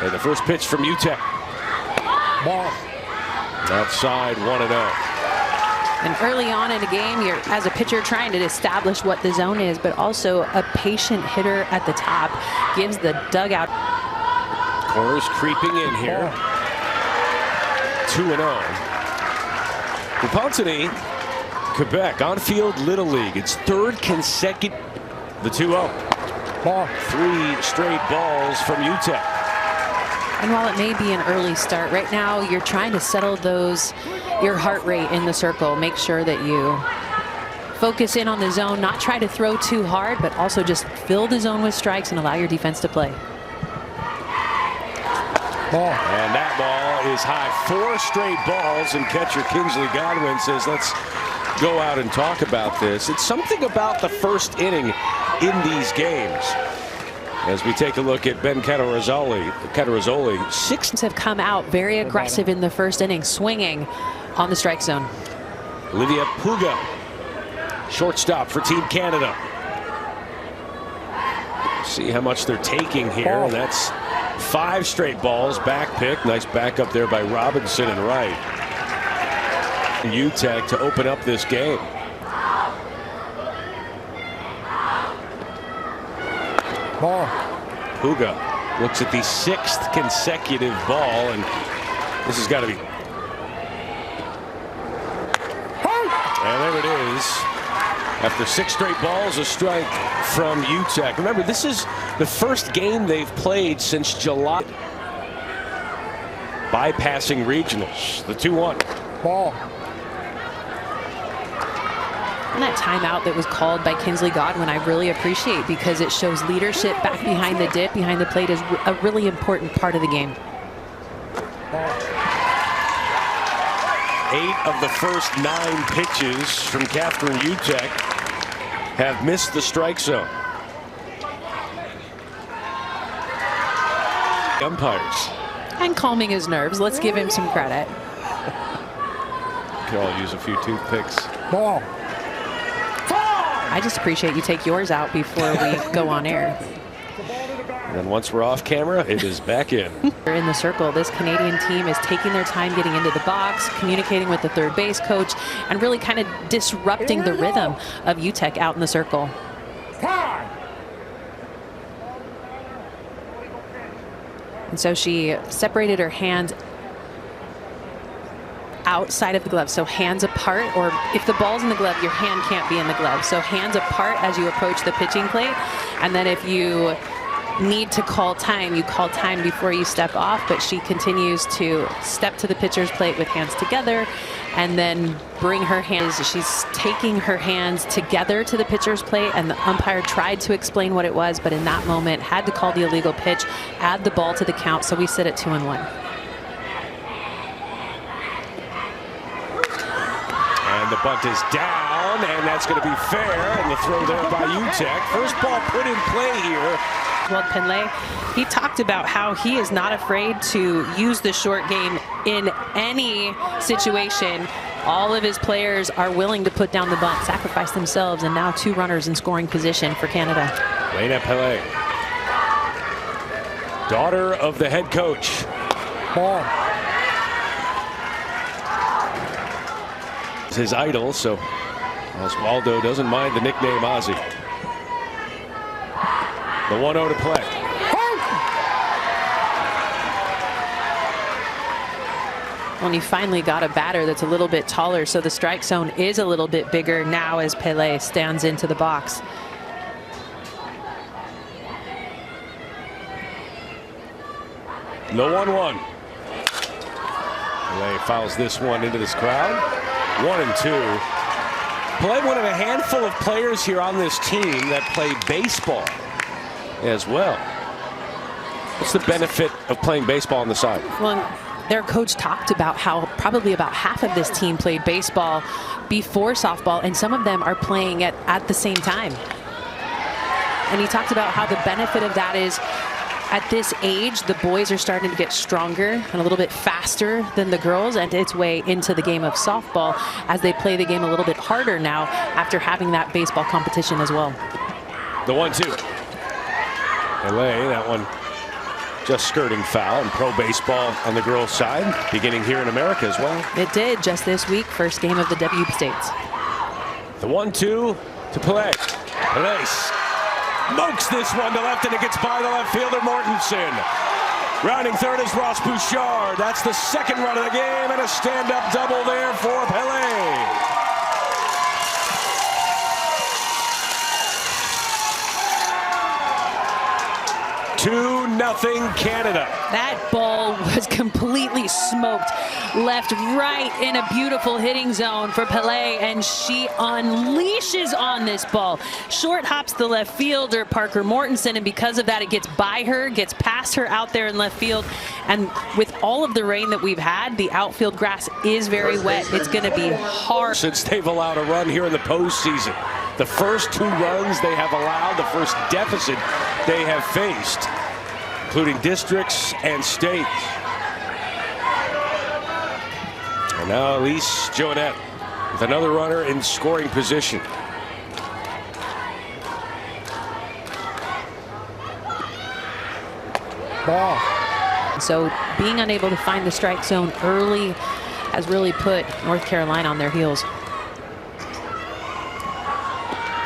And the first pitch from UTEP. Ball. Outside 1-0. And early on in the game, you're, as a pitcher, trying to establish what the zone is, but also a patient hitter at the top gives the dugout. Corners creeping in here. 2-0. Repentigny, Quebec, on-field Little League. It's third consecutive. The 2-0. Ball. 3 straight balls from UTEP. And while it may be an early start, right now you're trying to settle your heart rate in the circle. Make sure that you focus in on the zone, not try to throw too hard, but also just fill the zone with strikes and allow your defense to play. Ball. And that ball is high. 4 straight balls, and catcher Kingsley Godwin says, let's go out and talk about this. It's something about the first inning in these games. As we take a look at Ben Catarazzoli, 6 have come out very aggressive in the first inning, swinging on the strike zone. Olivia Puga, shortstop for Team Canada. See how much they're taking here, and that's 5 straight balls. Back pick, nice back up there by Robinson and Wright. UTEC to open up this game. Ball. Puga looks at the 6th consecutive ball, and this has got to be. And there it is. After 6 straight balls, a strike from UTEC. Remember, this is the first game they've played since July. Bypassing regionals. The 2-1. Ball. And that timeout that was called by Kingsley Godwin, I really appreciate, because it shows leadership back behind the dip, behind the plate, is a really important part of the game. 8 of the first 9 pitches from Catherine UTEC have missed the strike zone. Umpires. And calming his nerves. Let's give him some credit. Could all use a few toothpicks. Ball. I just appreciate you take yours out before we go on air. And then once we're off camera, it is back in. In the circle, this Canadian team is taking their time getting into the box, communicating with the third base coach, and really kind of disrupting the rhythm of UTEC out in the circle. And so she separated her hands outside of the glove, so hands apart, or if the ball's in the glove, your hand can't be in the glove. So hands apart as you approach the pitching plate, and then if you need to call time, you call time before you step off. But she continues to step to the pitcher's plate with hands together and then bring her hands. She's taking her hands together to the pitcher's plate, and the umpire tried to explain what it was, but in that moment had to call the illegal pitch, add the ball to the count, so we sit at 2-1. And the bunt is down, and that's going to be fair, and the throw there by UTEC. First ball put in play here. Well, Penlay, he talked about how he is not afraid to use the short game in any situation. All of his players are willing to put down the bunt, sacrifice themselves, and now 2 runners in scoring position for Canada. Lena Pelé, daughter of the head coach. Ball. His idol, so Oswaldo doesn't mind the nickname Ozzy. The 1-0 to play. Well, you finally got a batter that's a little bit taller, so the strike zone is a little bit bigger now as Pelé stands into the box. The 1-1. Pelé fouls this one into this crowd. 1-2. Pelé, one of a handful of players here on this team that play baseball as well. What's the benefit of playing baseball on the side? Well, their coach talked about how probably about half of this team played baseball before softball, and some of them are playing at the same time. And he talked about how the benefit of that is, at this age, the boys are starting to get stronger and a little bit faster than the girls, and its way into the game of softball as they play the game a little bit harder now after having that baseball competition as well. The 1-2. Pelé, that one just skirting foul, and pro baseball on the girls' side, beginning here in America as well. It did just this week, first game of the W States. The 1-2 to Pelé. Pelé smokes this one to left, and it gets by the left fielder Mortensen. Rounding third is Ross Bouchard. That's the second run of the game, and a stand-up double there for Pelé. 2-0 Canada. That ball was completely smoked left, right in a beautiful hitting zone for Pelé, and she unleashes on this ball. Short hops the left fielder, Parker Mortensen, and because of that, it gets by her, gets past her out there in left field. And with all of the rain that we've had, the outfield grass is very wet. It's going to be hard. Since they've allowed a run here in the postseason, the first 2 runs they have allowed, the first deficit they have faced, including districts and states. And now Elise Joannette with another runner in scoring position. Ball. So being unable to find the strike zone early has really put North Carolina on their heels.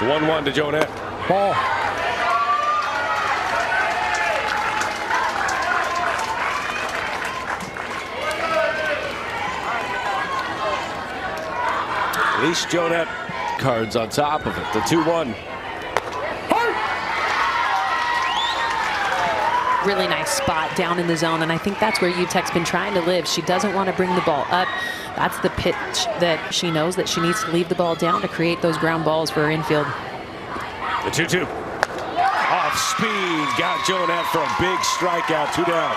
The 1-1 to Joannette. Ball. Elise Joannette cards on top of it. The 2-1. Really nice spot down in the zone, and I think that's where UTEC's been trying to live. She doesn't want to bring the ball up. That's the pitch that she knows that she needs to leave the ball down to create those ground balls for her infield. The 2-2. Off speed. Got Joannette for a big strikeout. 2 down.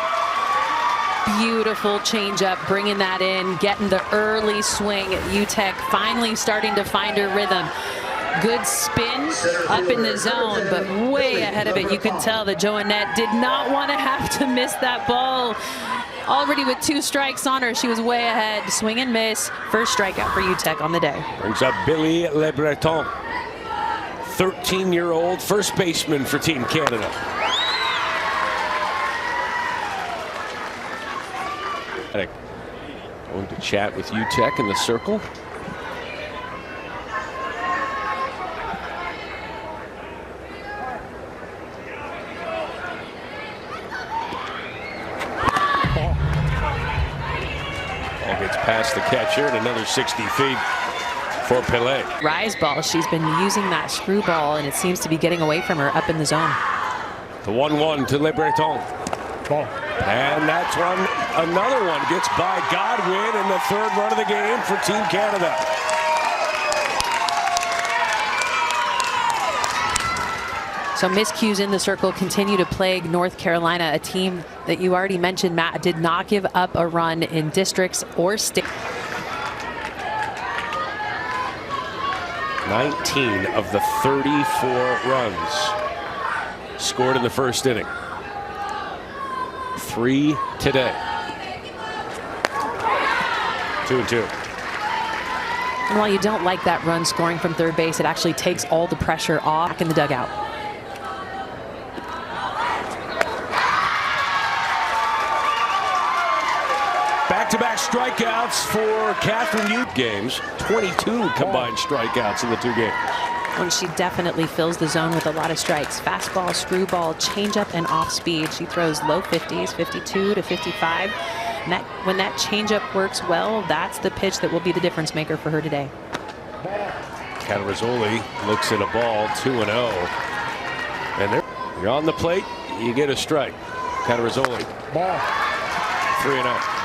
Beautiful changeup, bringing that in, getting the early swing. UTEC finally starting to find her rhythm. Good spin up in the zone, but way ahead of it. You can tell that Joannette did not want to have to miss that ball. Already with 2 strikes on her, she was way ahead. Swing and miss. First strikeout for UTEC on the day. Brings up Billy Le Breton, 13-year-old first baseman for Team Canada. Going to chat with UTEC in the circle. Ball gets past the catcher and another 60 feet for Pelé. Rise ball, she's been using that screwball, and it seems to be getting away from her up in the zone. The 1-1 to Le Breton. Ball. And that's one, another one gets by Godwin in the 3rd run of the game for Team Canada. So miscues in the circle continue to plague North Carolina, a team that you already mentioned, Matt, did not give up a run in districts or state. 19 of the 34 runs scored in the first inning. 3 today. 2-2. And while you don't like that run scoring from third base, it actually takes all the pressure off back in the dugout. Back-to-back strikeouts for Catherine Youth games. 22 combined strikeouts in the 2 games. When she definitely fills the zone with a lot of strikes. Fastball, screwball, changeup, and off speed. She throws low 50s, 52 to 55. And when that changeup works well, that's the pitch that will be the difference maker for her today. Catarazzoli looks at a ball, 2-0. And there, you're on the plate, you get a strike. Catarazzoli. Ball. 3-0.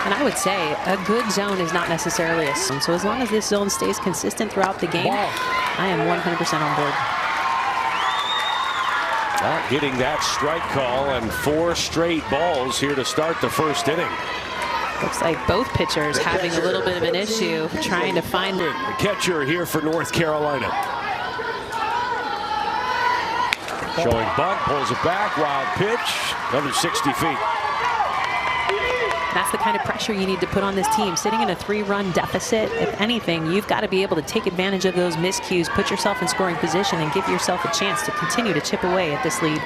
And I would say a good zone is not necessarily a zone. So as long as this zone stays consistent throughout the game, I am 100% on board. Not getting that strike call, and 4 straight balls here to start the first inning. Looks like both pitchers having a little bit of an issue trying to find it. The catcher here for North Carolina. Showing bunt, pulls it back, wild pitch, another 60 feet. That's the kind of pressure you need to put on this team. Sitting in a 3-run deficit, if anything, you've got to be able to take advantage of those miscues, put yourself in scoring position, and give yourself a chance to continue to chip away at this lead.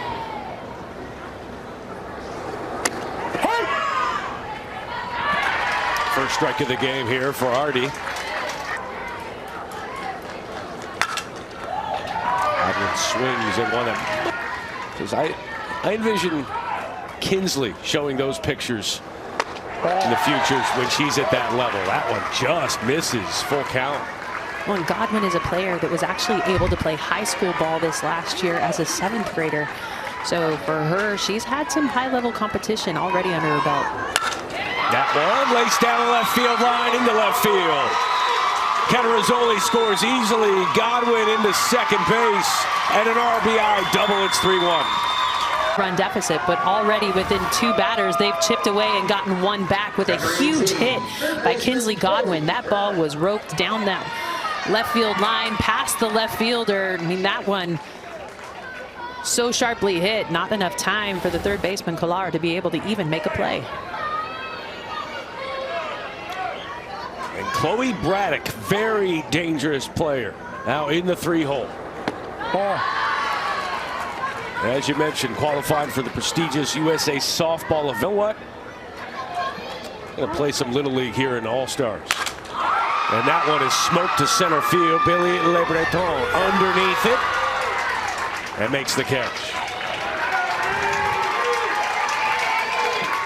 First strike of the game here for Artie. Godwin swings and one of. Because I envision Kinsley showing those pictures in the future when she's at that level. That one just misses. Full count. Well, and Godwin is a player that was actually able to play high school ball this last year as a 7th grader. So for her, she's had some high-level competition already under her belt. That one laced down the left field line into left field. Caterizoli scores easily. Godwin into second base and an RBI double. It's 3-1. Run deficit, but already within 2 batters, they've chipped away and gotten one back with a huge hit by Kinsley Godwin. That ball was roped down that left field line past the left fielder. I mean, that one so sharply hit, not enough time for the third baseman Kolar to be able to even make a play. And Chloe Braddock, very dangerous player, now in the 3-hole. Ball. As you mentioned, qualified for the prestigious USA softball event. You know what? Gonna play some Little League here in All-Stars. And that one is smoked to center field. Billy Le Breton underneath it and makes the catch.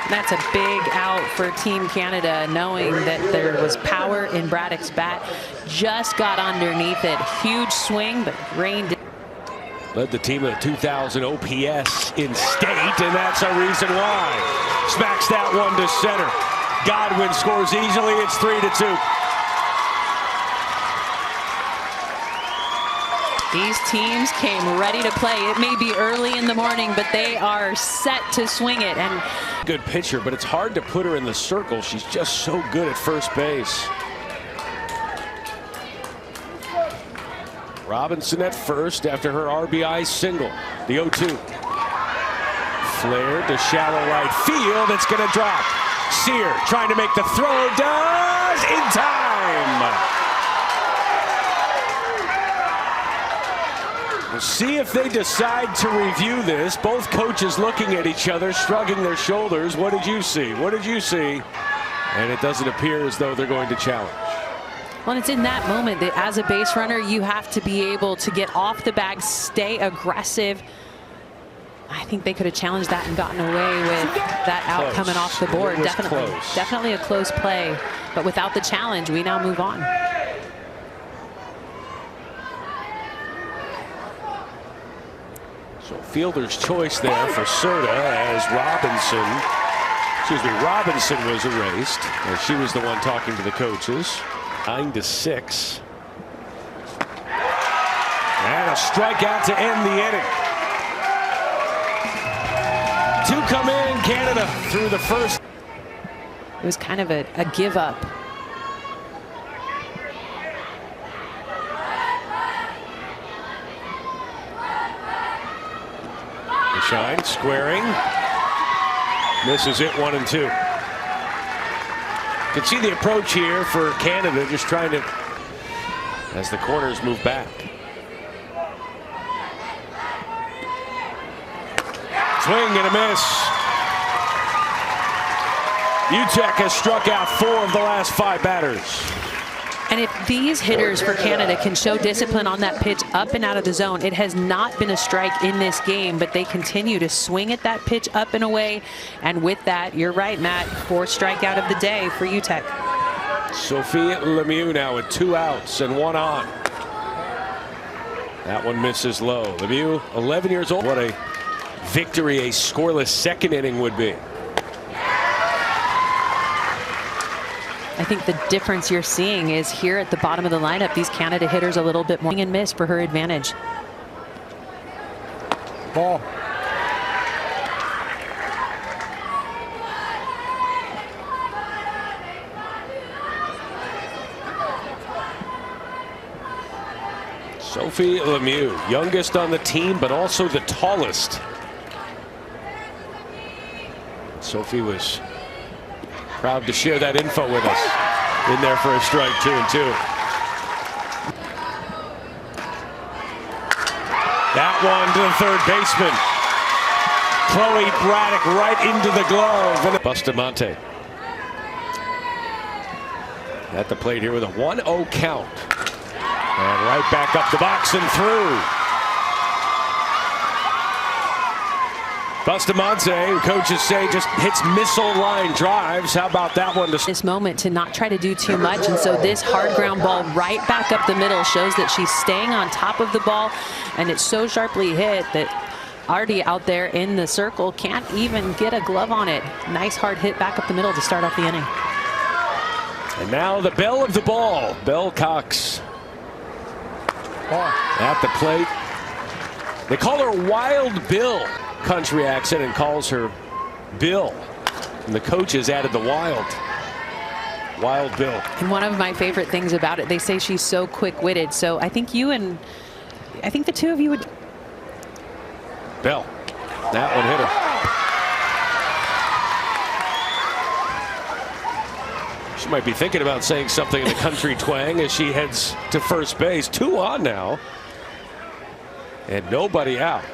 That's a big out for Team Canada, knowing that there was power in Braddock's bat. Just got underneath it. Huge swing, but rained. Led the team at 2,000 OPS in state, and that's a reason why. Smacks that one to center. Godwin scores easily. It's 3-2. These teams came ready to play. It may be early in the morning, but they are set to swing it. And good pitcher, but it's hard to put her in the circle. She's just so good at first base. Robinson at first after her RBI single. The 0-2. Flared to shallow right field. It's going to drop. Sear trying to make the throw. Does in time. We'll see if they decide to review this. Both coaches looking at each other, shrugging their shoulders. What did you see? What did you see? And it doesn't appear as though they're going to challenge. well, it's in that moment that as a base runner, you have to be able to get off the bag, stay aggressive. I think they could have challenged that and gotten away with that out coming off the board. Definitely a close play. But without the challenge, we now move on. So fielder's choice there for Serta as Robinson was erased as she was the one talking to the coaches. 9-6. And a strikeout to end the inning. Two come in. Canada through the first. It was kind of a give up. Shine squaring. Misses it 1-2. Can see the approach here for Canada, just trying to, as the corners move back. Swing and a miss. UTEC has struck out 4 of the last 5 batters. And if these hitters for Canada can show discipline on that pitch up and out of the zone, it has not been a strike in this game, but they continue to swing at that pitch up and away. And with that, you're right, Matt, 4th strikeout of the day for UTEC. Sophie Lemieux now with 2 outs and 1 on. That one misses low. Lemieux, 11 years old. What a victory a scoreless second inning would be. I think the difference you're seeing is here at the bottom of the lineup, these Canada hitters a little bit more and miss for her advantage. Ball. Sophie Lemieux, youngest on the team, but also the tallest. Sophie was proud to share that info with us. In there for a strike, 2-2. That one to the third baseman. Chloe Braddock right into the glove. And Bustamante. at the plate here with a 1-0 count. And right back up the box and through. Bustamante, coaches say, just hits missile line drives. How about that one? This moment to not try to do too much, and so this hard ground ball right back up the middle shows that she's staying on top of the ball, and it's so sharply hit that Artie out there in the circle can't even get a glove on it. Nice hard hit back up the middle to start off the inning. And now the belle of the ball, Belle Cox, at the plate. They call her Wild Bill. Country accent, and calls her Bill, and the coaches added the Wild Bill. And one of my favorite things about it, they say she's so quick-witted, so I think the two of you would. Bell, that one hit her. She might be thinking about saying something in the country twang as she heads to first base. 2 on now and nobody out.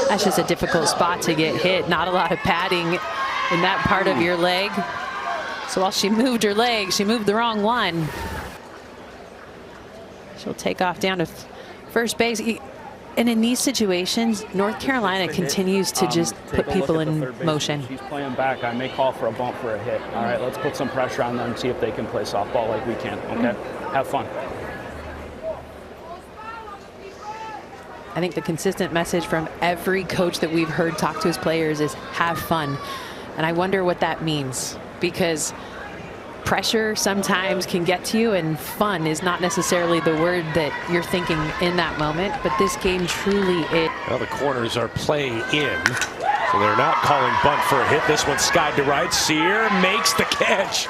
That's just a difficult spot to get hit. Not a lot of padding in that part of your leg. So while she moved her leg, she moved the wrong one. She'll take off down to first base. And in these situations, North Carolina continues to just put people in motion. She's playing back. I may call for a bump for a hit. All right, let's put some pressure on them, see if they can play softball like we can. Okay, have fun. I think the consistent message from every coach that we've heard talk to his players is have fun. And I wonder what that means, because pressure sometimes can get to you, and fun is not necessarily the word that you're thinking in that moment. But this game truly is. Well, the corners are playing in, so they're not calling bunt for a hit. This one's skied to right. Sear makes the catch.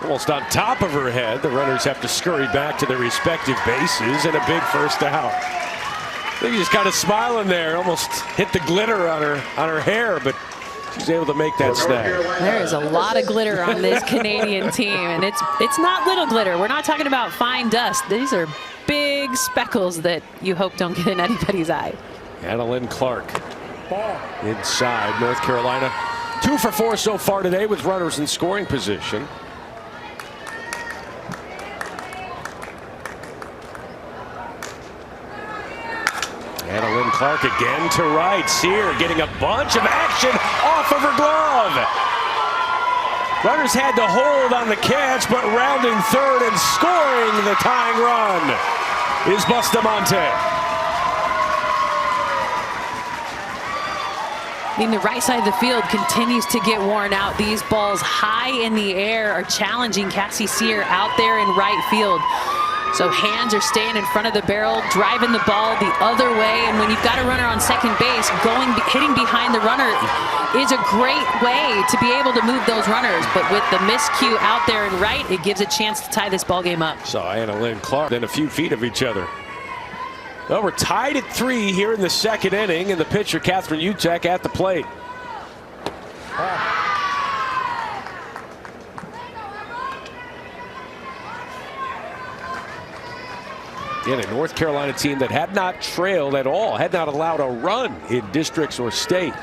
Almost on top of her head. The runners have to scurry back to their respective bases, and a big first out. I think he's kind of smiling there, almost hit the glitter on her hair, but she's able to make that snag. There is a lot of glitter on this Canadian team, and it's not little glitter. We're not talking about fine dust. These are big speckles that you hope don't get in anybody's eye. Annalyn Clark inside. North Carolina 2 for 4 so far today with runners in scoring position. Annalyn Clark again to right. Sear getting a bunch of action off of her glove. Runners had to hold on the catch, but rounding third and scoring the tying run is Bustamante. I mean, the right side of the field continues to get worn out. These balls high in the air are challenging Cassie Sear out there in right field. So hands are staying in front of the barrel, driving the ball the other way. And when you've got a runner on second base, hitting behind the runner is a great way to be able to move those runners. But with the miscue out there and right, it gives a chance to tie this ball game up. So Annalyn Clark within a few feet of each other. Well, we're tied at 3 here in the second inning, and the pitcher, Catherine Utek, at the plate. Again, a North Carolina team that had not trailed at all, had not allowed a run in districts or state.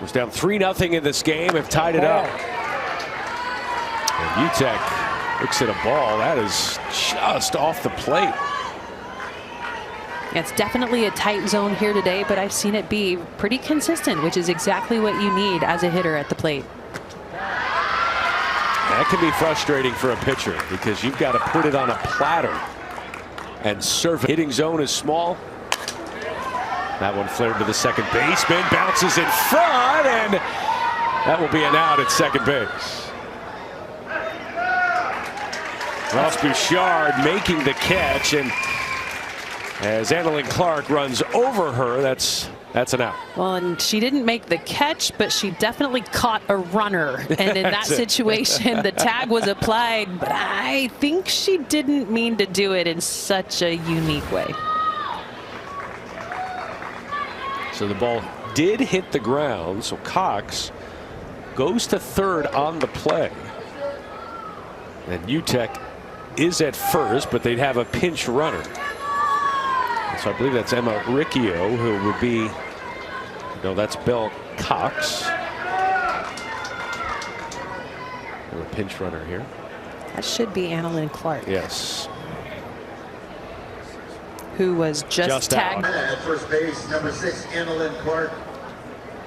Was down 3-0 in this game, have tied it up. And Utek looks at a ball that is just off the plate. It's definitely a tight zone here today, but I've seen it be pretty consistent, which is exactly what you need as a hitter at the plate. That can be frustrating for a pitcher because you've got to put it on a platter and serve. Hitting zone is small. That one flared to the second baseman, bounces in front, and that will be an out at second base. Ross Bouchard making the catch, and as Annalyn Clark runs over her, that's an out. Well, and she didn't make the catch, but she definitely caught a runner. And in that situation, the tag was applied, but I think she didn't mean to do it in such a unique way. So the ball did hit the ground, so Cox goes to third on the play. And Utek is at first, but they'd have a pinch runner. So I believe that's Emma Riccio, who would be, no, that's Belle Cox. A pinch runner here. That should be Annalyn Clark. Yes. Who was just tagged. At first base, number 6, Annalyn Clark.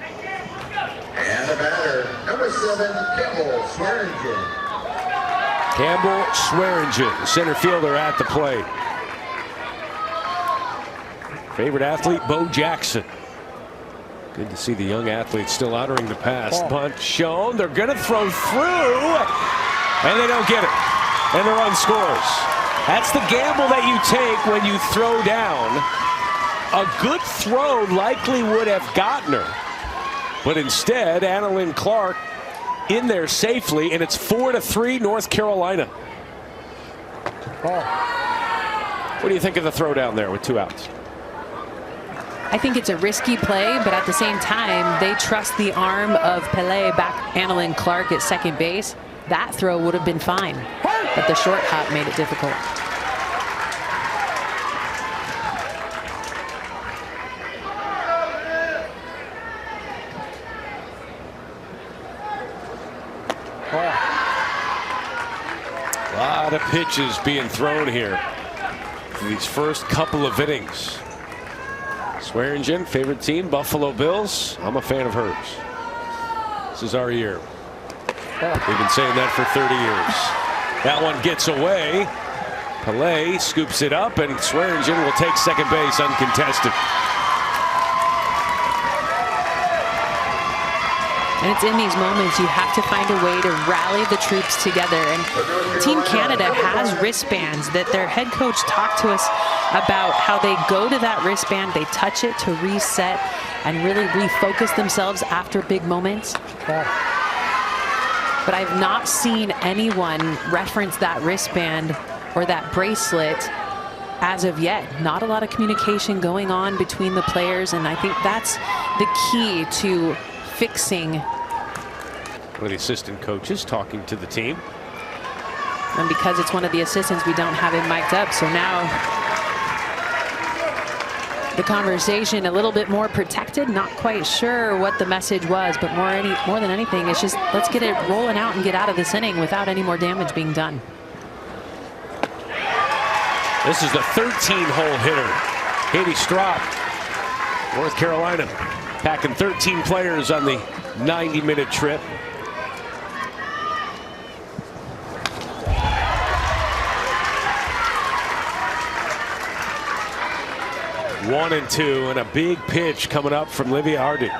And the batter, number 7, Campbell Swearingen. Campbell Swearingen, center fielder at the plate. Favorite athlete, Bo Jackson. Good to see the young athlete still honoring the past. Bunt shown. They're going to throw through, and they don't get it. And the run scores. That's the gamble that you take when you throw down. A good throw likely would have gotten her. But instead, Annalyn Clark in there safely, and it's 4-3 North Carolina. What do you think of the throw down there with 2 outs? I think it's a risky play, but at the same time, they trust the arm of Pele back Annalyn Clark at second base. That throw would have been fine, but the short hop made it difficult. A lot of pitches being thrown here in these first couple of innings. Swearingen, favorite team, Buffalo Bills. I'm a fan of hers. This is our year. We've been saying that for 30 years. That one gets away. Pele scoops it up, and Swearingen will take second base uncontested. And it's in these moments you have to find a way to rally the troops together. And Team Canada has wristbands that their head coach talked to us about, how they go to that wristband, they touch it to reset and really refocus themselves after big moments. But I've not seen anyone reference that wristband or that bracelet as of yet. Not a lot of communication going on between the players, and I think that's the key to fixing. One of the assistant coaches talking to the team. And because it's one of the assistants, we don't have him mic'd up. So now the conversation a little bit more protected. Not quite sure what the message was, but more than anything, it's just let's get it rolling out and get out of this inning without any more damage being done. This is the 13-hole hitter, Katie Straub, North Carolina, packing 13 players on the 90-minute trip. One and two, and a big pitch coming up from Livia Hardy.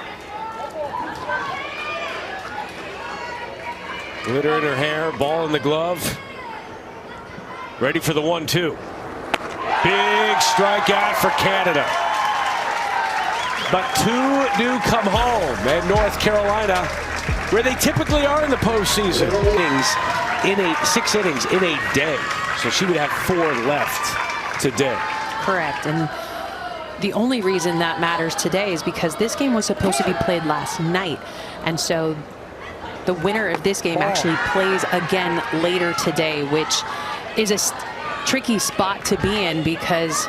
Glitter in her hair, ball in the glove. Ready for the 1-2. Big strikeout for Canada. But 2 do come home at North Carolina, where they typically are in the postseason. 6 innings in a day. So she would have 4 left today. Correct. And the only reason that matters today is because this game was supposed to be played last night. And so the winner of this game actually plays again later today, which is a tricky spot to be in because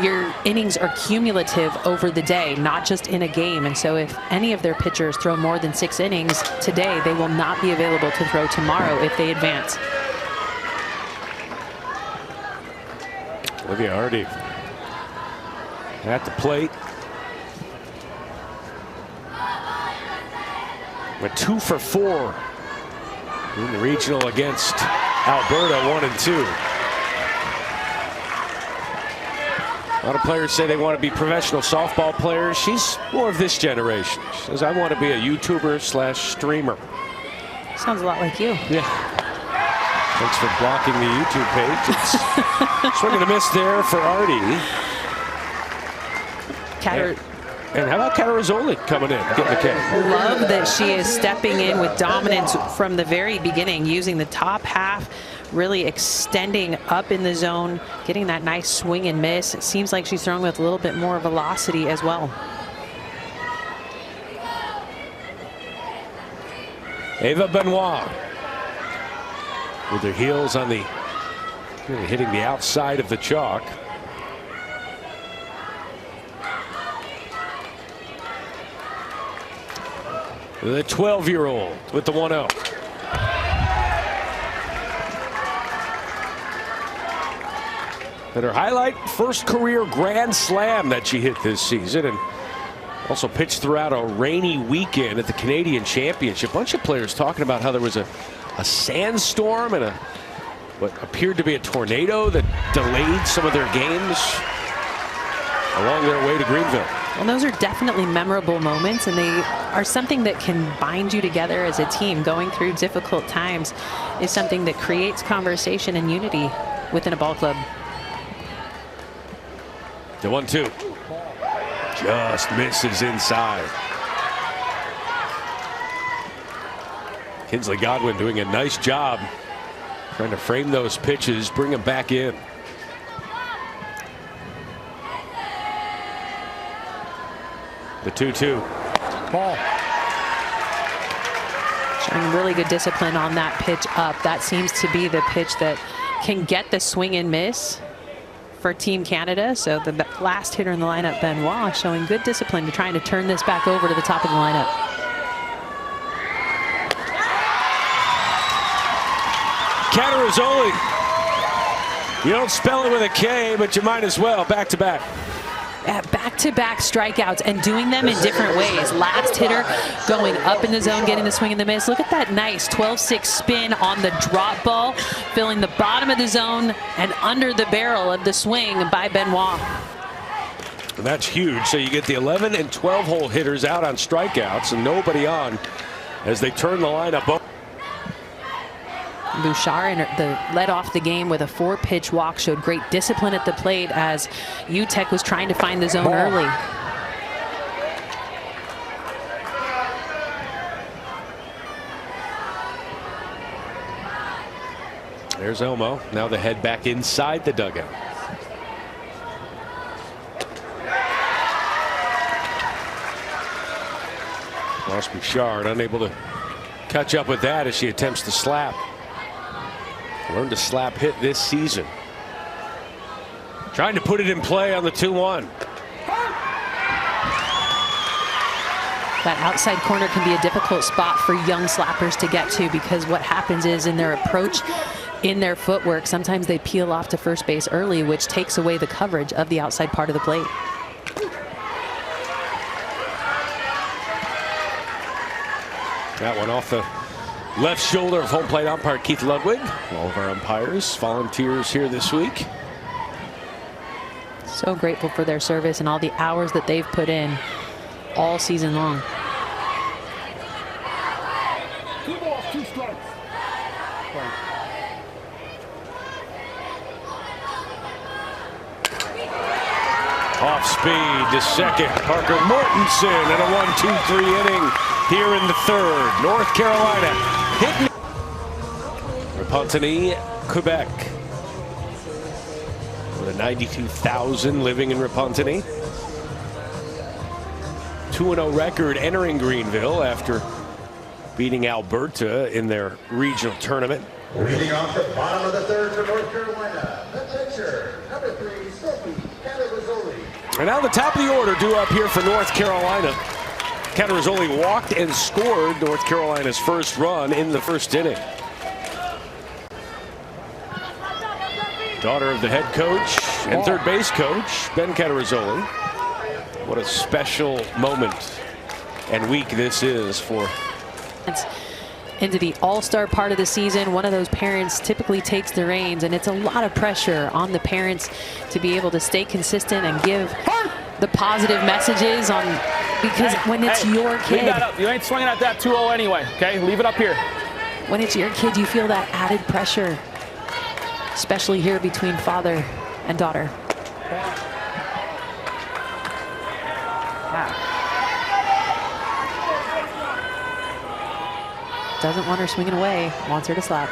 your innings are cumulative over the day, not just in a game. And so if any of their pitchers throw more than 6 innings today, they will not be available to throw tomorrow if they advance. Livia Hardy at the plate. Went 2 for 4 in the regional against Alberta, 1 and 2. A lot of players say they want to be professional softball players. She's more of this generation. She says, I want to be a YouTuber/streamer. Sounds a lot like you. Yeah. Thanks for blocking the YouTube page. It's swing and a miss there for Artie. And how about Catarazzoli coming in, getting the K? Love that she is stepping in with dominance from the very beginning, using the top half, really extending up in the zone, getting that nice swing and miss. It seems like she's throwing with a little bit more velocity as well. Ava Benoit with her heels on the, really hitting the outside of the chalk. The 12-year-old with the 1-0. And her highlight, first career grand slam that she hit this season, and also pitched throughout a rainy weekend at the Canadian Championship. A bunch of players talking about how there was a sandstorm and what appeared to be a tornado that delayed some of their games along their way to Greenville. Well, those are definitely memorable moments, and they are something that can bind you together as a team. Going through difficult times is something that creates conversation and unity within a ball club. The 1-2. Just misses inside. Kinsley Godwin doing a nice job trying to frame those pitches, bring them back in. The 2-2. Ball. Showing really good discipline on that pitch up. That seems to be the pitch that can get the swing and miss for Team Canada. So the last hitter in the lineup, Benoit, showing good discipline to trying to turn this back over to the top of the lineup. Catarazzoli. You don't spell it with a K, but you might as well. Back to back. Back-to-back strikeouts, and doing them in different ways. Last hitter going up in the zone, getting the swing and the miss. Look at that nice 12-6 spin on the drop ball, filling the bottom of the zone and under the barrel of the swing by Benoit. And that's huge. So you get the 11 and 12 hole hitters out on strikeouts and nobody on as they turn the lineup over. Bouchard led off the game with a 4-pitch walk, showed great discipline at the plate as UTEC was trying to find the zone early. There's Elmo. Now the head back inside the dugout. Ross Bouchard unable to catch up with that as she attempts to slap. Learned to slap hit this season. Trying to put it in play on the 2-1. That outside corner can be a difficult spot for young slappers to get to, because what happens is in their approach, in their footwork, sometimes they peel off to first base early, which takes away the coverage of the outside part of the plate. That one off the left shoulder of home plate umpire Keith Ludwig. All of our umpires, volunteers here this week. So grateful for their service and all the hours that they've put in all season long. 2 balls, 2 strikes. Off speed to second. Parker Mortensen in a 1-2-3 inning here in the third. North Carolina hitting. Repentigny, Quebec. With 92,000 living in Repentigny. 2-0 record entering Greenville after beating Alberta in their regional tournament. Leading off the bottom of the third for North Carolina, the pitcher, number 3, Sophie Catarazzoli. And now the top of the order due up here for North Carolina. Catarazzoli walked and scored North Carolina's first run in the first inning. Daughter of the head coach and third base coach, Ben Catarazzoli. What a special moment and week this is for. Into the all-star part of the season, one of those parents typically takes the reins, and it's a lot of pressure on the parents to be able to stay consistent and give the positive messages on, because when it's your kid. Leave that up. You ain't swinging at that 2-0 anyway, okay? Leave it up here. When it's your kid, you feel that added pressure, especially here between father and daughter. Doesn't want her swinging away, wants her to slap.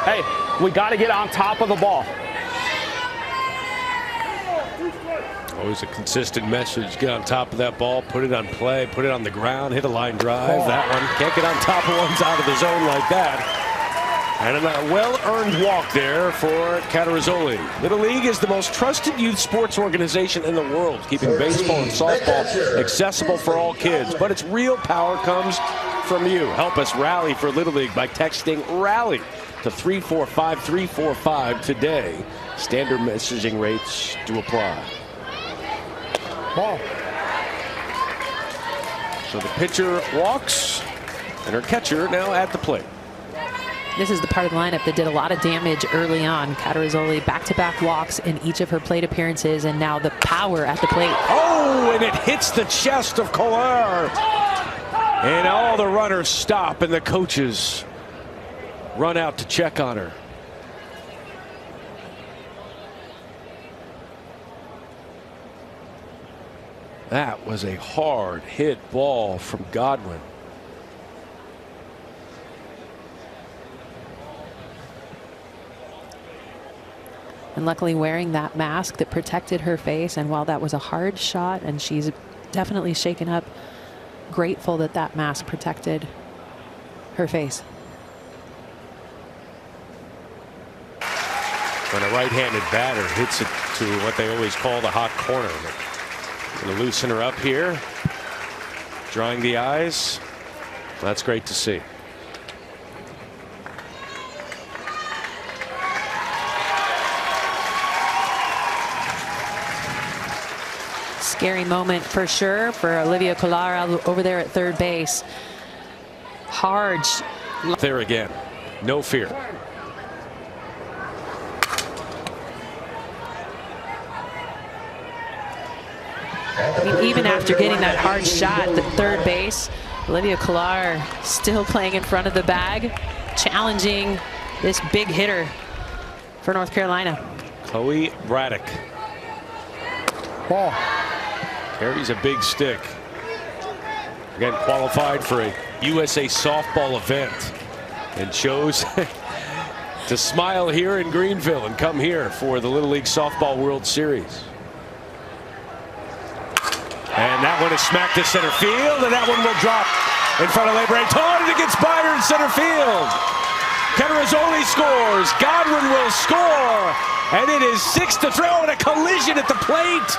Hey, we got to get on top of the ball. Always a consistent message. Get on top of that ball, put it on play, put it on the ground, hit a line drive. That one can't get on top of ones out of the zone like that. And a well-earned walk there for Catarazzoli. Little League is the most trusted youth sports organization in the world, keeping baseball and softball accessible for all kids. But its real power comes from you. Help us rally for Little League by texting RALLY to 345-345 today. Standard messaging rates do apply. Ball. So the pitcher walks, and her catcher now at the plate. This is the part of the lineup that did a lot of damage early on. Catarazzoli back-to-back walks in each of her plate appearances, and now the power at the plate. Oh, and it hits the chest of Collar. And all the runners stop, and the coaches run out to check on her. That was a hard hit ball from Godwin. And luckily wearing that mask that protected her face, and while that was a hard shot and she's definitely shaken up, grateful that that mask protected her face. When a right-handed batter hits it to what they always call the hot corner. Going to loosen her up here, drying the eyes. That's great to see. Scary moment for sure for Olivia Collar over there at third base. Hard. There again. No fear. I mean, even after getting that hard shot at third base, Olivia Collar still playing in front of the bag, challenging this big hitter for North Carolina. Chloe Braddock. Ball. Carries a big stick. Again, qualified for a USA softball event and chose to smile here in Greenville and come here for the Little League Softball World Series. And that one is smacked to center field, and that one will drop in front of LeBreton, and it gets by her in center field. Catarazzoli scores. Godwin will score, and it is 6-3, and a collision at the plate.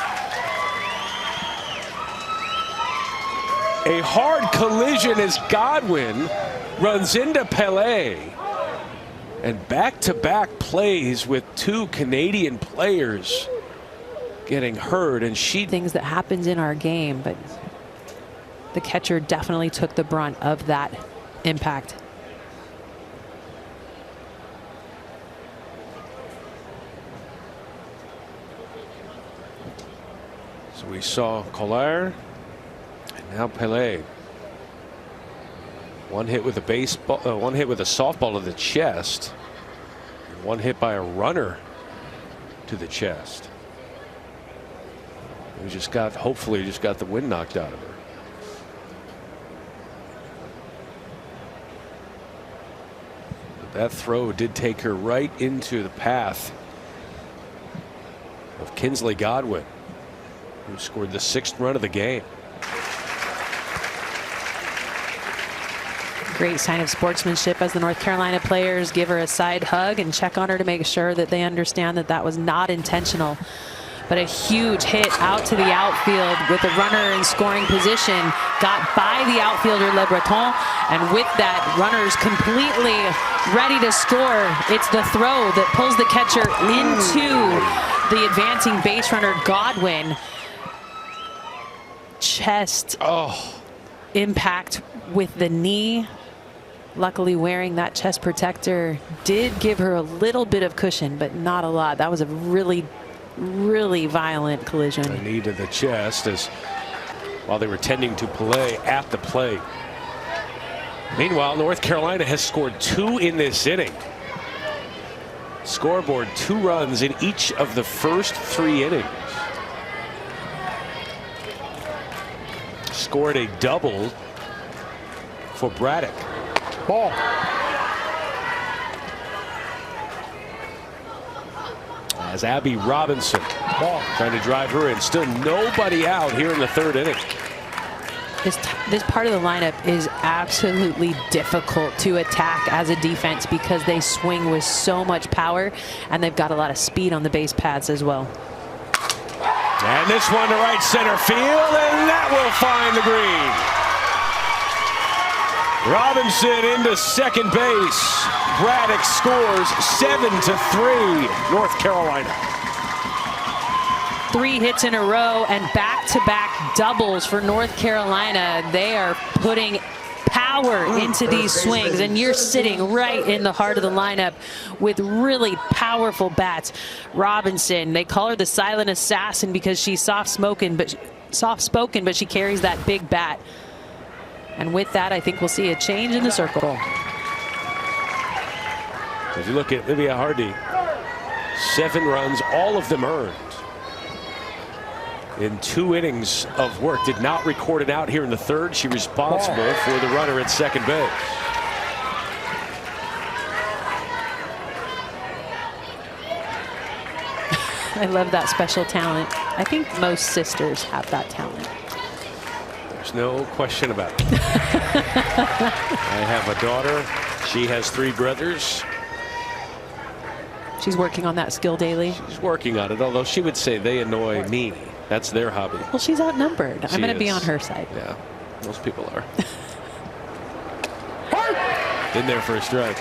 A hard collision as Godwin runs into Pelé, and back-to-back plays with two Canadian players getting hurt, and things that happens in our game, but the catcher definitely took the brunt of that impact. So we saw Collar. Now Pelé. One hit with a baseball, one hit with a softball to the chest. And one hit by a runner to the chest. We just got, hopefully, just got the wind knocked out of her. But that throw did take her right into the path of Kinsley Godwin, who scored the 6th run of the game. Great sign of sportsmanship as the North Carolina players give her a side hug and check on her to make sure that they understand that that was not intentional. But a huge hit out to the outfield with a runner in scoring position, got by the outfielder Le Breton, and with that, runners completely ready to score. It's the throw that pulls the catcher into the advancing base runner Godwin. Chest impact with the knee. Luckily, wearing that chest protector did give her a little bit of cushion, but not a lot. That was a really violent collision. A knee to the chest as while they were tending to Pelé at the plate. Meanwhile, North Carolina has scored 2 in this inning. Scoreboard 2 runs in each of the first 3 innings. Scored a double for Braddock. Ball. As Abby Robinson Ball. trying to drive her in. Still nobody out here in the 3rd inning. this part of the lineup is absolutely difficult to attack as a defense because they swing with so much power and they've got a lot of speed on the base paths as well. And this one to right center field, and that will find the green. Robinson into second base. Braddock scores 7-3, North Carolina. 3 hits in a row and back-to-back doubles for North Carolina. They are putting power into these swings, and you're sitting right in the heart of the lineup with really powerful bats. Robinson, they call her the silent assassin because she's soft-spoken, but she carries that big bat. And with that, I think we'll see a change in the circle. If you look at Livia Hardy, 7 runs, all of them earned in 2 innings of work. Did not record it out here in the third. She responsible for the runner at second base. I love that special talent. I think most sisters have that talent. There's no question about it. I have a daughter. She has 3 brothers. She's working on that skill daily. She's working on it, although she would say they annoy me. That's their hobby. Well, she's outnumbered. I'm going to be on her side. Yeah, most people are. In there for a strike.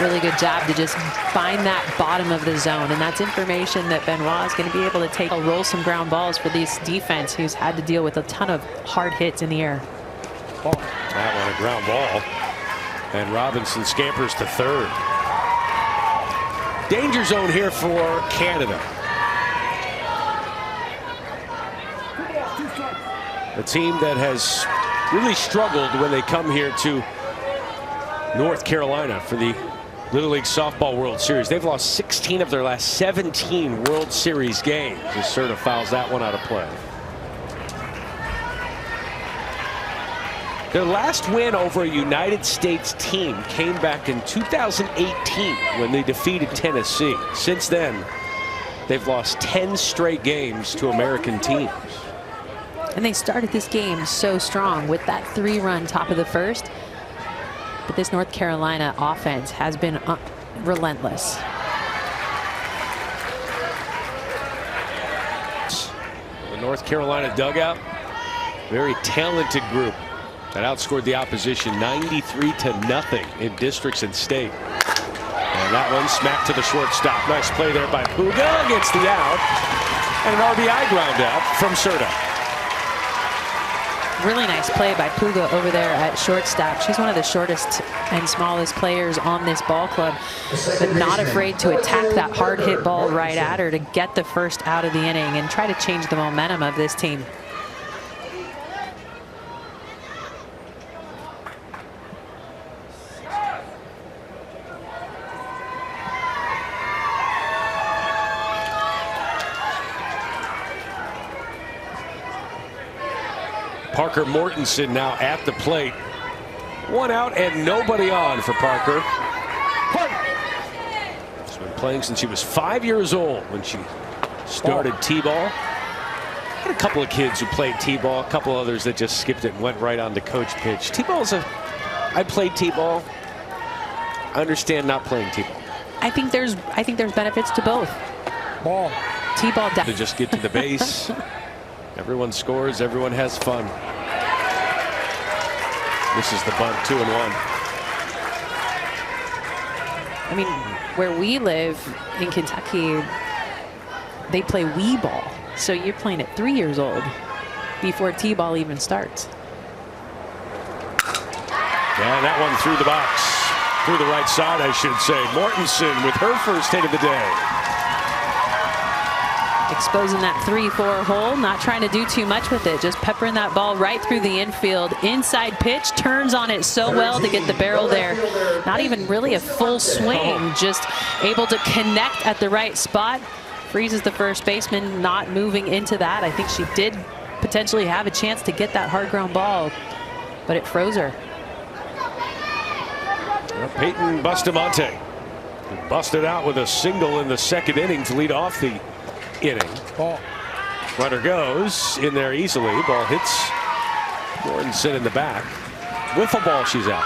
Really good job to just find that bottom of the zone. And that's information that Benoit is going to be able to take. Roll some ground balls for this defense who's had to deal with a ton of hard hits in the air. That one a ground ball. And Robinson scampers to third. Danger zone here for Canada. A team that has really struggled when they come here to North Carolina for the Little League Softball World Series. They've lost 16 of their last 17 World Series games. As Serta fouls that one out of play. Their last win over a United States team came back in 2018 when they defeated Tennessee. Since then, they've lost 10 straight games to American teams. And they started this game so strong with that 3-run top of the first. But this North Carolina offense has been relentless. The North Carolina dugout, very talented group that outscored the opposition 93-0 in districts and state. And that one smacked to the shortstop. Nice play there by Puga, gets the out. And an RBI ground out from Serta. Really nice play by Puga over there at shortstop. She's one of the shortest and smallest players on this ball club, but not afraid to attack that hard hit ball right at her to get the first out of the inning and try to change the momentum of this team. Parker Mortensen now at the plate. 1 out and nobody on for Parker. She's been playing since she was 5 years old when she started T-ball. Had a couple of kids who played T-ball, a couple others that just skipped it and went right on to coach pitch. T-ball is I played T-ball. I understand not playing T-ball. I think there's benefits to both. Ball. T-ball To just get to the base. Everyone scores, everyone has fun. This is the bunt, 2-1. I mean, where we live in Kentucky, they play Wii ball. So you're playing at 3 years old before T-ball even starts. And that one through the box. Through the right side, I should say. Mortensen with her first hit of the day. Exposing that 3-4 hole, not trying to do too much with it, just peppering that ball right through the infield. Inside pitch, turns on it so well to get the barrel there. Not even really a full swing, just able to connect at the right spot. Freezes the first baseman, not moving into that. I think she did potentially have a chance to get that hard ground ball, but it froze her. Peyton Bustamante busted out with a single in the second inning to lead off the inning. Ball. Runner goes in there easily. Ball hits Jordanson in the back. Wiffle ball, she's out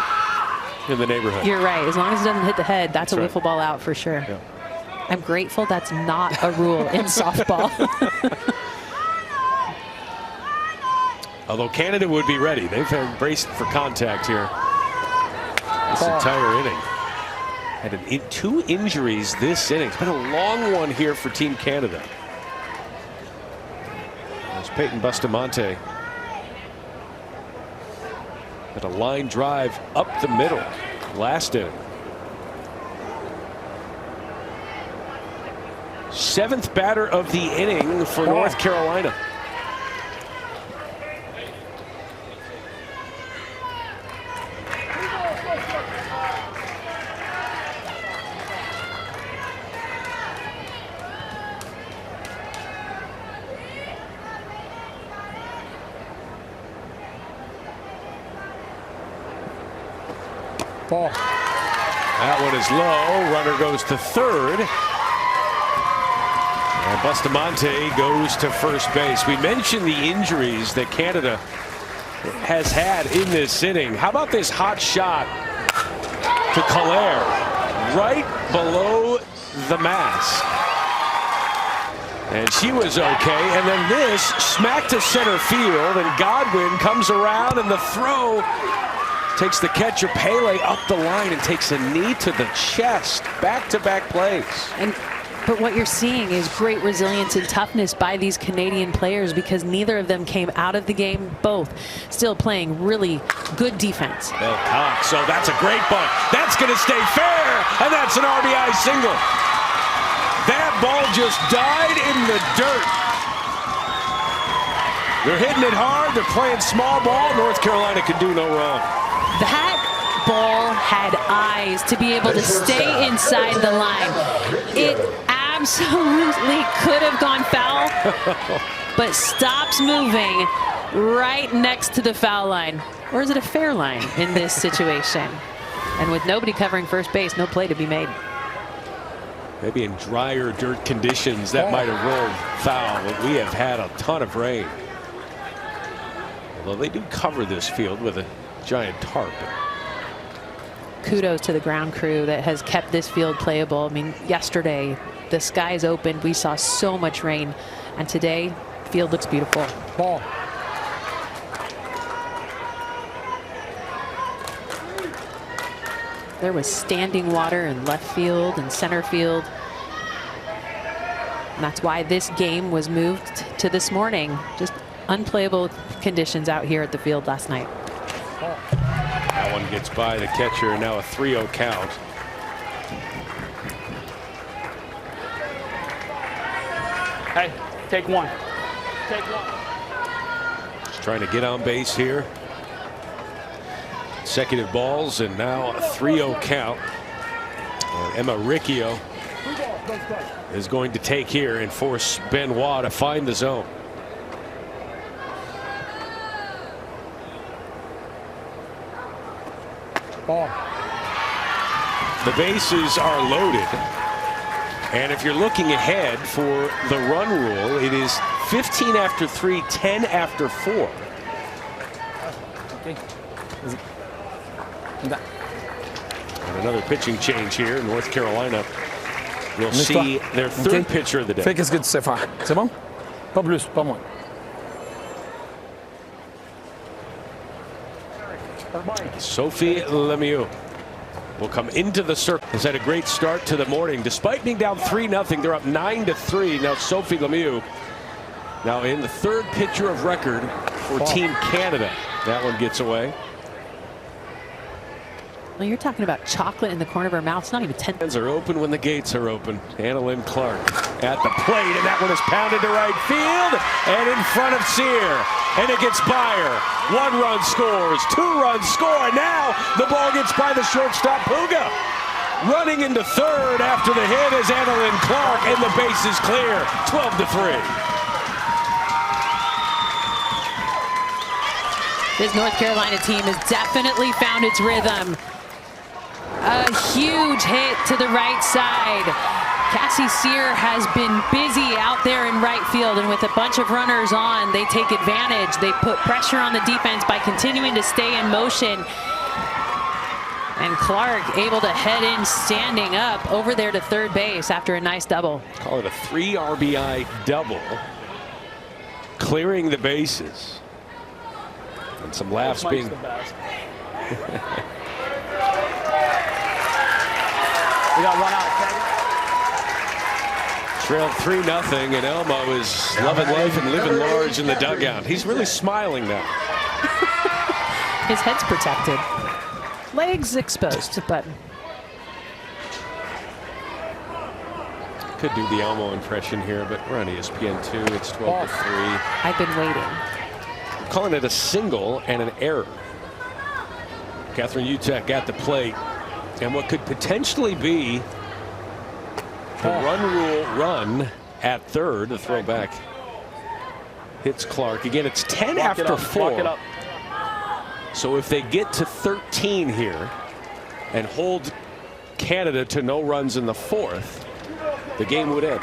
in the neighborhood. You're right. As long as it doesn't hit the head, that's a right. wiffle ball out for sure. Yeah. I'm grateful that's not a rule in softball. Although Canada would be ready. They've embraced for contact here this entire inning. Had 2 injuries this inning. It's been a long one here for Team Canada. There's Peyton Bustamante. Had a line drive up the middle last inning. 7th batter of the inning for North Carolina. Ball. That one is low. Runner goes to third. And Bustamante goes to first base. We mentioned the injuries that Canada has had in this inning. How about this hot shot to Calais right below the mask? And she was okay. And then this smack to center field, and Godwin comes around, and the throw takes the catcher Pele up the line and takes a knee to the chest. Back-to-back plays. But what you're seeing is great resilience and toughness by these Canadian players, because neither of them came out of the game. Both still playing really good defense. Bell Cox, so that's a great bunt. That's going to stay fair, and that's an RBI single. That ball just died in the dirt. They're hitting it hard. They're playing small ball. North Carolina can do no wrong. That ball had eyes to be able to stay inside the line. It absolutely could have gone foul, but stops moving right next to the foul line. Or is it a fair line in this situation? And with nobody covering first base, no play to be made. Maybe in drier dirt conditions that might have rolled foul, but we have had a ton of rain. Although they do cover this field with a giant tarp. Kudos to the ground crew that has kept this field playable. I mean, yesterday the skies opened, we saw so much rain, and today the field looks beautiful. Ball. There was standing water in left field and center field. And that's why this game was moved to this morning. Just unplayable conditions out here at the field last night. That one gets by the catcher, now a 3-0 count. Hey, take one. Take one. Just trying to get on base here. Consecutive balls, and now a 3-0 count. Emma Riccio is going to take here and force Benoit to find the zone. Ball. The bases are loaded, and if you're looking ahead for the run rule, it is 15 after 3, 10 after 4. Okay. And another pitching change here. North Carolina will see their third pitcher of the day. Fais qu'est-ce que tu sais faire. C'est bon? Pas plus, pas moins. Sophie Lemieux will come into the circle. Has had a great start to the morning. Despite being down 3-0, they're up 9-3. Now Sophie Lemieux now in the third pitcher of record for Team Canada. That one gets away. Well, you're talking about chocolate in the corner of her mouth. It's not even 10. Hands are open when the gates are open. Annalyn Clark at the plate, and that one is pounded to right field and in front of Sear. And it gets by her. 1 run scores, 2 runs score, and now the ball gets by the shortstop Puga. Running into third after the hit is Annalyn Clark, and the base is clear. 12-3. This North Carolina team has definitely found its rhythm. A huge hit to the right side. Cassie Sear has been busy out there in right field, and with a bunch of runners on, they take advantage. They put pressure on the defense by continuing to stay in motion. And Clark able to head in standing up over there to third base after a nice double. Call it a 3 RBI double. Clearing the bases. And some laughs being. The best. We got one out. Trailed 3-0, and Elmo is loving life and living large in the dugout. He's really smiling now. His head's protected. Legs exposed, but could do the Elmo impression here, but we're on ESPN2. It's 12-3. I've been waiting. I'm calling it a single and an error. Catherine Utek at the plate, and what could potentially be the run rule run at third. The throwback hits Clark again. It's 10 after 4. So if they get to 13 here and hold Canada to no runs in the fourth, the game would end.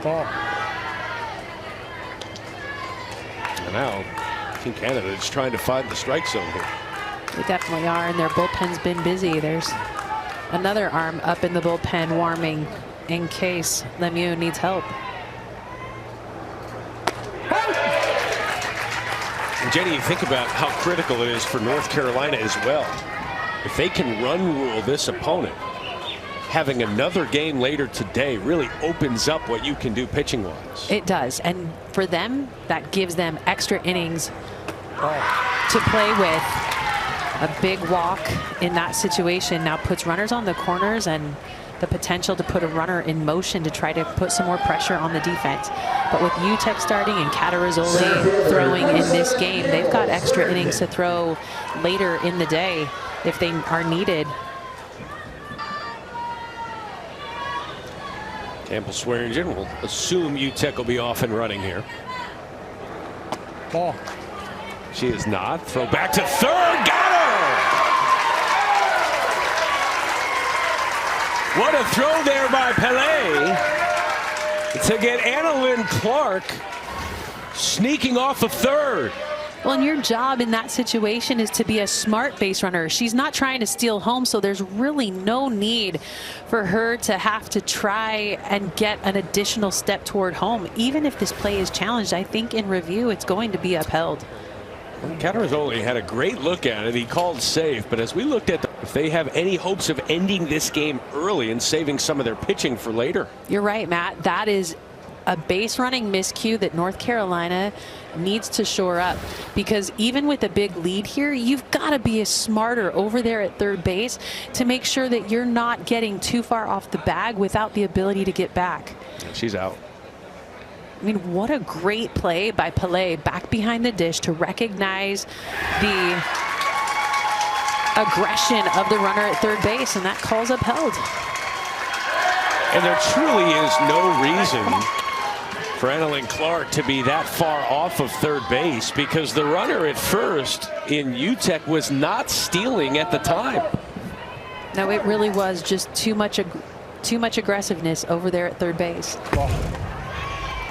Ball. And now Team Canada is trying to find the strike zone here. They definitely are, and their bullpen's been busy. There's another arm up in the bullpen warming in case Lemieux needs help. And Jenny, you think about how critical it is for North Carolina as well. If they can run rule this opponent, having another game later today really opens up what you can do pitching wise. It does, and for them, that gives them extra innings to play with. A big walk in that situation now puts runners on the corners and the potential to put a runner in motion to try to put some more pressure on the defense. But with Utek starting and Catarazzoli throwing in this game, they've got extra innings to throw later in the day if they are needed. Campbell Swearingen will assume Utek will be off and running here. Ball. She is not. Throw back to third. Got her! What a throw there by Pelé to get Annalyn Clark sneaking off of third. Well, and your job in that situation is to be a smart base runner. She's not trying to steal home, so there's really no need for her to have to try and get an additional step toward home. Even if this play is challenged, I think in review it's going to be upheld. Catarazzoli had a great look at it. He called safe, but as we looked at if they have any hopes of ending this game early and saving some of their pitching for later. You're right, Matt. That is a base running miscue that North Carolina needs to shore up, because even with a big lead here, you've got to be smarter over there at third base to make sure that you're not getting too far off the bag without the ability to get back. She's out. I mean, what a great play by Pelé back behind the dish to recognize the aggression of the runner at third base, and that call's upheld. And there truly is no reason for Annalyn Clark to be that far off of third base, because the runner at first in Utek was not stealing at the time. No, it really was just too much aggressiveness over there at third base.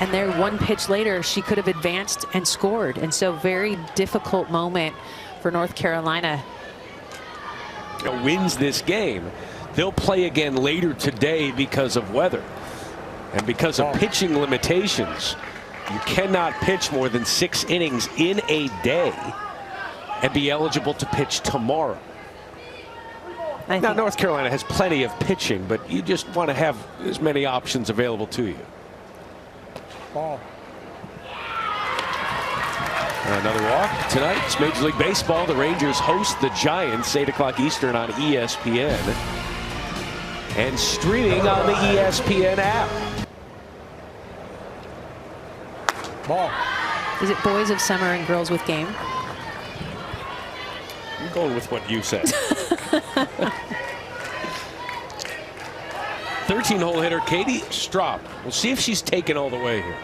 And there, one pitch later, she could have advanced and scored. And so very difficult moment for North Carolina. Wins this game. They'll play again later today because of weather and because of pitching limitations. You cannot pitch more than 6 innings in a day and be eligible to pitch tomorrow. Now, North Carolina has plenty of pitching, but you just want to have as many options available to you. Ball. Another walk tonight. It's Major League Baseball. The Rangers host the Giants, 8 o'clock Eastern on ESPN. And streaming on the ESPN app. Ball. Is it boys of summer and girls with game? I'm going with what you said. 13-hole hitter Katie Strop. We'll see if she's taken all the way here.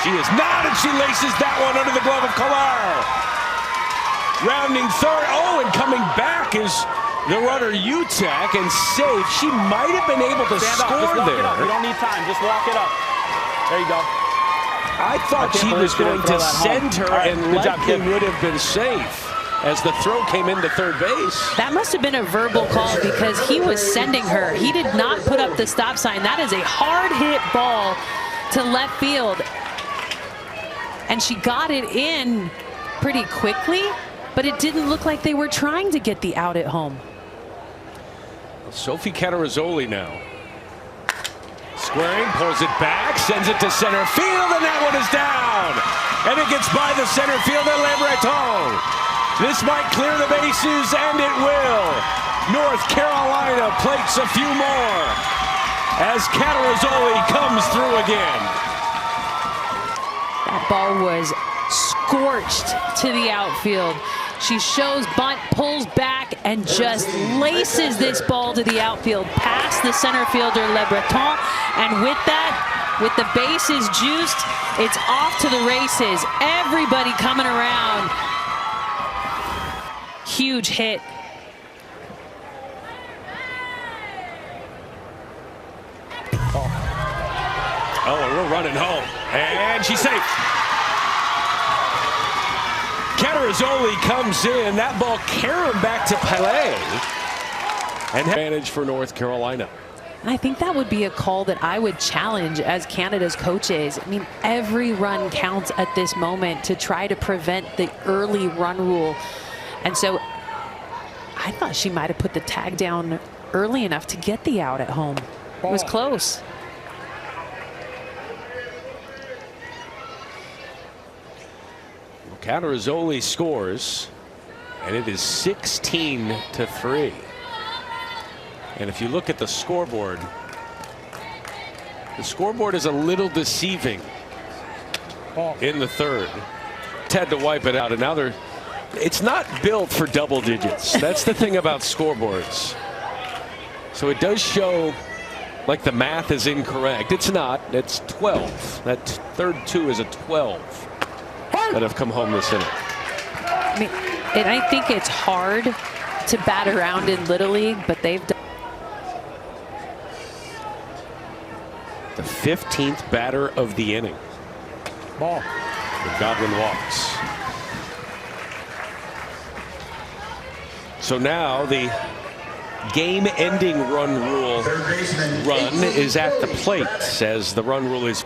She is not, and she laces that one under the glove of Collard. Rounding third. Oh, and coming back is the runner Utek, and safe. She might have been able to score there. You don't need time. Just walk it up. There you go. I thought she was going to send her and likely would have been safe as the throw came into third base. That must have been a verbal call because he was sending her. He did not put up the stop sign. That is a hard hit ball to left field. And she got it in pretty quickly, but it didn't look like they were trying to get the out at home. Sophie Catarazzoli now. Squaring, pulls it back, sends it to center field, and that one is down. And it gets by the center fielder, Le Breton. This might clear the bases, and it will. North Carolina plates a few more as Catarazzoli comes through again. That ball was scorched to the outfield. She shows bunt, pulls back, and just laces this ball to the outfield past the center fielder Le Breton. And with that, with the bases juiced, it's off to the races. Everybody coming around. Huge hit. Oh, we're running home. And she's safe. Catarazzoli comes in. That ball carried back to Pelé. And advantage for North Carolina. And I think that would be a call that I would challenge as Canada's coaches. I mean, every run counts at this moment to try to prevent the early run rule. And so I thought she might have put the tag down early enough to get the out at home. It was close. Catarazzoli scores, and it is 16-3. And if you look at the scoreboard is a little deceiving in the third. Had to wipe it out, and now it's not built for double digits. That's the thing about scoreboards. So it does show like the math is incorrect. It's not. It's 12. That third two is a 12 that have come home this inning. I mean, and I think it's hard to bat around in Little League, but they've done. The 15th batter of the inning. Ball. Godwin walks. So now the game-ending run is at the plate, says the run rule is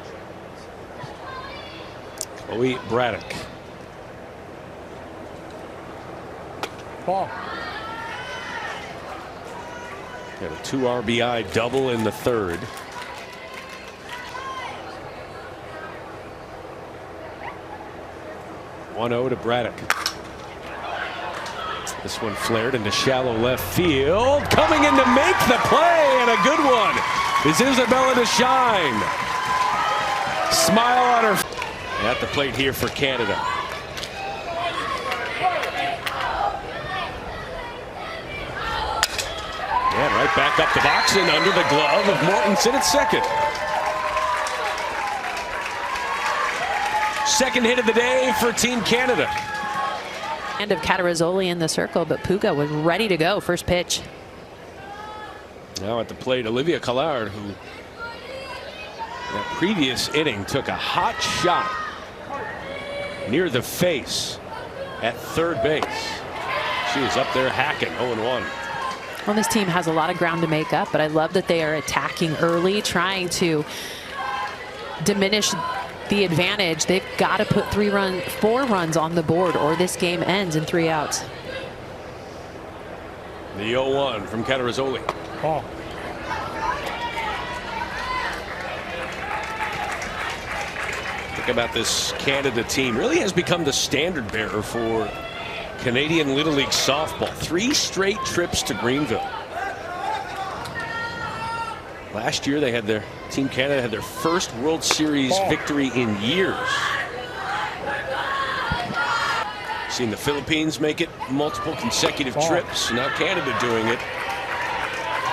Chloe Braddock. Ball. Got a 2 RBI double in the third. (1-0) to Braddock. This one flared into shallow left field. Coming in to make the play, and a good one is Isabella DeShine. Smile on her at the plate here for Canada. And right back up the box and under the glove of Mortensen at second. Second hit of the day for Team Canada. End of Catarazzoli in the circle, but Puga was ready to go. First pitch. Now at the plate, Olivia Collard, who in that previous inning took a hot shot near the face at third base. She was up there hacking 0-1. Well, this team has a lot of ground to make up, but I love that they are attacking early, trying to diminish the advantage. They've got to put 4 runs on the board, or this game ends in 3 outs. The 0-1 from Catarazzoli. Ball. Think about this Canada team. Really has become the standard bearer for Canadian Little League softball. 3 straight trips to Greenville. Last year, Team Canada had their first World Series victory in years. Seen the Philippines make it multiple consecutive trips. Now Canada doing it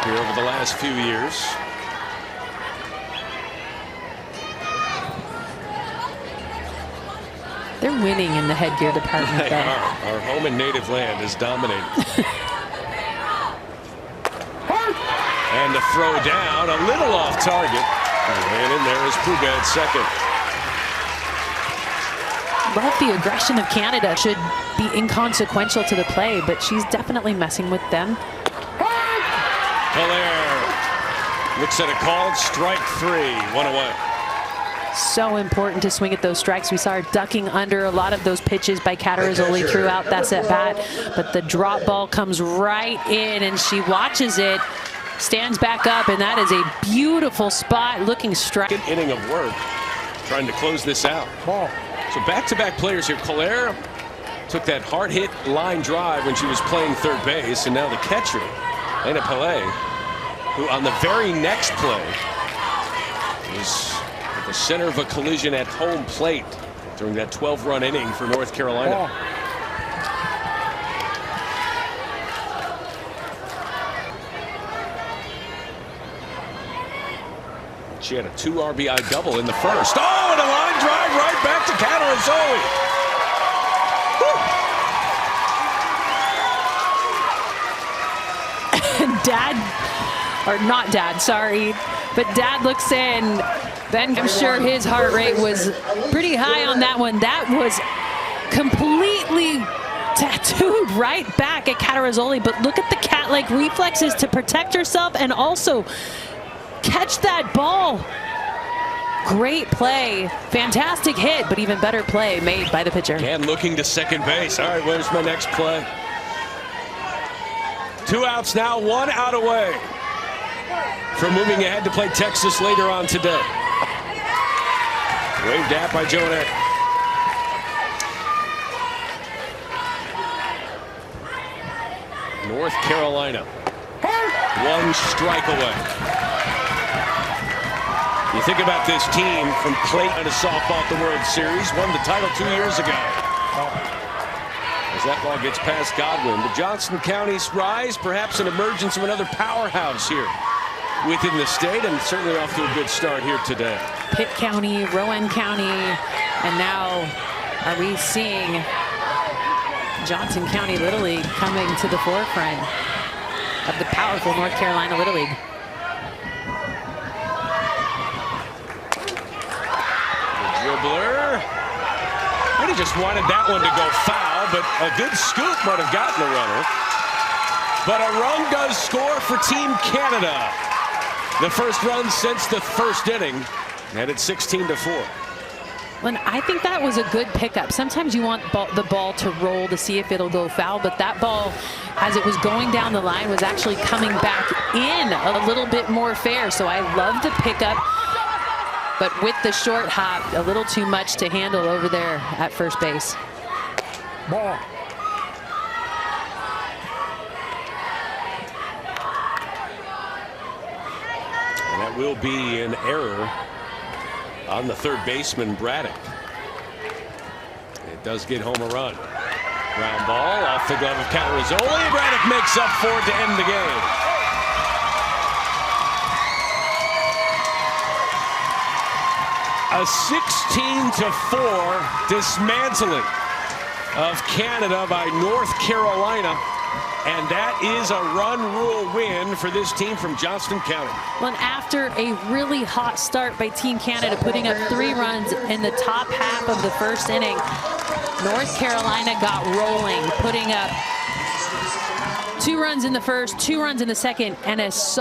here over the last few years. They're winning in the headgear department. They are. Our home and native land is dominated. And the throw down, a little off target. And in there is Puga at second. Love the aggression of Canada. Should be inconsequential to the play, but she's definitely messing with them. Hilaire looks at a called strike 3, 1 away. So important to swing at those strikes. We saw her ducking under a lot of those pitches by Catarazzoli throughout that at bat, but the drop ball comes right in and she watches it, stands back up, and that is a beautiful spot looking strike. Good inning of work trying to close this out. Ball. So back-to-back players here. Hilaire took that hard hit line drive when she was playing third base, and now the catcher, Lena Pele, who on the very next play was at the center of a collision at home plate during that 12-run inning for North Carolina. Ball. She had a 2 RBI double in the first. Oh, and a line drive right back to Catarazzoli. Dad, or not Dad, sorry, but Dad looks in. Ben, I'm sure his heart rate was pretty high on that one. That was completely tattooed right back at Catarazzoli, but look at the cat-like reflexes to protect herself and also catch that ball. Great play, fantastic hit, but even better play made by the pitcher. And looking to second base. All right, where's my next play? 2 outs now, 1 out away from moving ahead to play Texas later on today. Waved at by Joanette. North Carolina, 1 strike away. You think about this team from Clayton to softball at the World Series, won the title 2 years ago. As that ball gets past Godwin, the Johnson County's rise, perhaps an emergence of another powerhouse here within the state, and certainly off to a good start here today. Pitt County, Rowan County, and now are we seeing Johnson County Little League coming to the forefront of the powerful North Carolina Little League. Dribbler. Really just wanted that one to go foul, but a good scoop might have gotten the runner. But a run does score for Team Canada. The first run since the first inning, and it's 16-4. Lynn, I think that was a good pickup. Sometimes you want the ball to roll to see if it'll go foul, but that ball, as it was going down the line, was actually coming back in a little bit more fair. So I love the pickup. But with the short hop, a little too much to handle over there at first base. Ball. And that will be an error on the third baseman, Braddock. It does get home a run. Ground ball off the glove of Catarazzoli. Braddock makes up for it to end the game. A 16-4 dismantling of Canada by North Carolina. And that is a run rule win for this team from Johnston County. Well, and after a really hot start by Team Canada, putting up 3 runs in the top half of the first inning, North Carolina got rolling, putting up 2 runs in the first, 2 runs in the second, and a solid